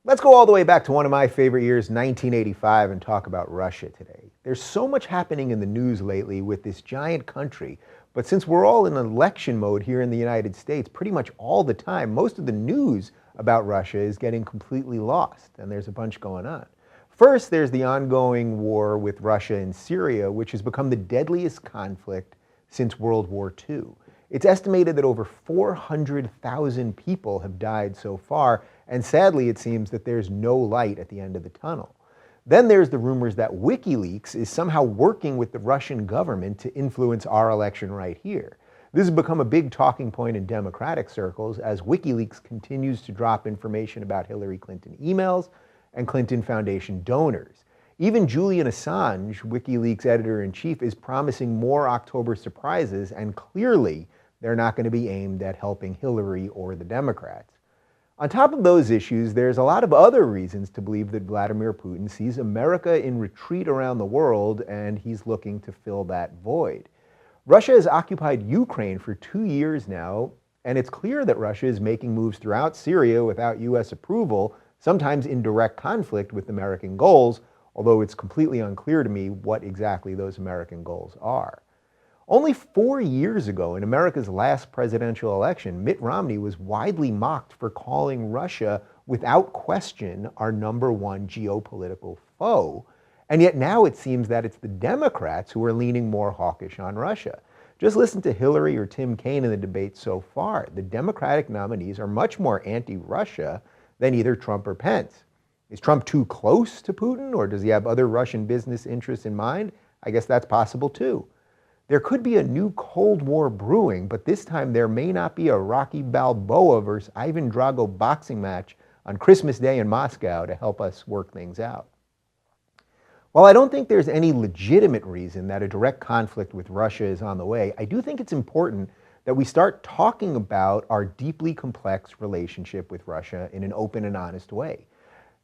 Let's go all the way back to one of my favorite years, 1985, and talk about Russia today. There's so much happening in the news lately with this giant country, but since we're all in election mode here in the United States pretty much all the time, most of the news about Russia is getting completely lost, and there's a bunch going on. First, there's the ongoing war with Russia in Syria, which has become the deadliest conflict since World War II. It's estimated that over 400,000 people have died so far, and sadly it seems that there's no light at the end of the tunnel. Then there's the rumors that WikiLeaks is somehow working with the Russian government to influence our election right here. This has become a big talking point in Democratic circles as WikiLeaks continues to drop information about Hillary Clinton emails and Clinton Foundation donors. Even Julian Assange, WikiLeaks editor-in-chief, is promising more October surprises, and clearly they're not going to be aimed at helping Hillary or the Democrats. On top of those issues, there's a lot of other reasons to believe that Vladimir Putin sees America in retreat around the world, and he's looking to fill that void. Russia has occupied Ukraine for 2 years now, and it's clear that Russia is making moves throughout Syria without U.S. approval, sometimes in direct conflict with American goals, although it's completely unclear to me what exactly those American goals are. Only 4 years ago, in America's last presidential election, Mitt Romney was widely mocked for calling Russia, without question, our #1 geopolitical foe. And yet now it seems that it's the Democrats who are leaning more hawkish on Russia. Just listen to Hillary or Tim Kaine in the debate so far. The Democratic nominees are much more anti-Russia than either Trump or Pence. Is Trump too close to Putin, or does he have other Russian business interests in mind? I guess that's possible too. There could be a new Cold War brewing, but this time there may not be a Rocky Balboa versus Ivan Drago boxing match on Christmas Day in Moscow to help us work things out. While I don't think there's any legitimate reason that a direct conflict with Russia is on the way, I do think it's important that we start talking about our deeply complex relationship with Russia in an open and honest way.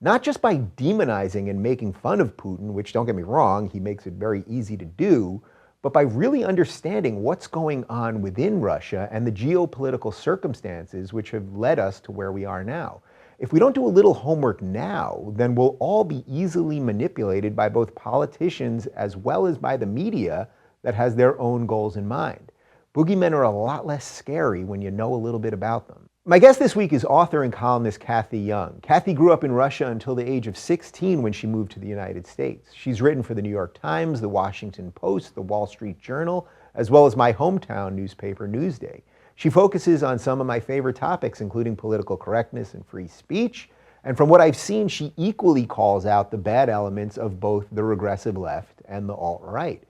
Not just by demonizing and making fun of Putin, which, don't get me wrong, he makes it very easy to do, but by really understanding what's going on within Russia and the geopolitical circumstances which have led us to where we are now. If we don't do a little homework now, then we'll all be easily manipulated by both politicians as well as by the media that has their own goals in mind. Boogeymen are a lot less scary when you know a little bit about them. My guest this week is author and columnist Cathy Young. Cathy grew up in Russia until the age of 16 when she moved to the United States. She's written for the New York Times, the Washington Post, the Wall Street Journal, as well as my hometown newspaper, Newsday. She focuses on some of my favorite topics, including political correctness and free speech. And from what I've seen, she equally calls out the bad elements of both the regressive left and the alt-right.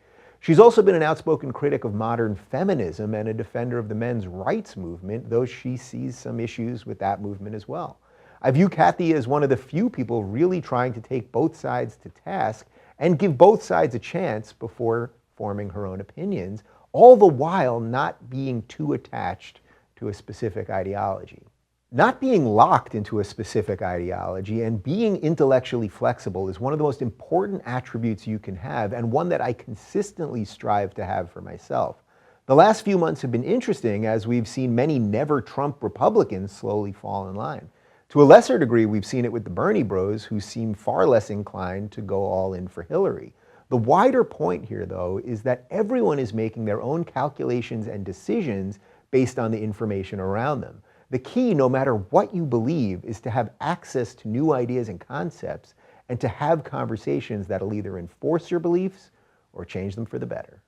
She's also been an outspoken critic of modern feminism and a defender of the men's rights movement, though she sees some issues with that movement as well. I view Cathy as one of the few people really trying to take both sides to task and give both sides a chance before forming her own opinions, all the while not being too attached to a specific ideology. Not being locked into a specific ideology and being intellectually flexible is one of the most important attributes you can have, and one that I consistently strive to have for myself. The last few months have been interesting as we've seen many never-Trump Republicans slowly fall in line. To a lesser degree, we've seen it with the Bernie bros, who seem far less inclined to go all in for Hillary. The wider point here, though, is that everyone is making their own calculations and decisions based on the information around them. The key, no matter what you believe, is to have access to new ideas and concepts and to have conversations that'll either enforce your beliefs or change them for the better.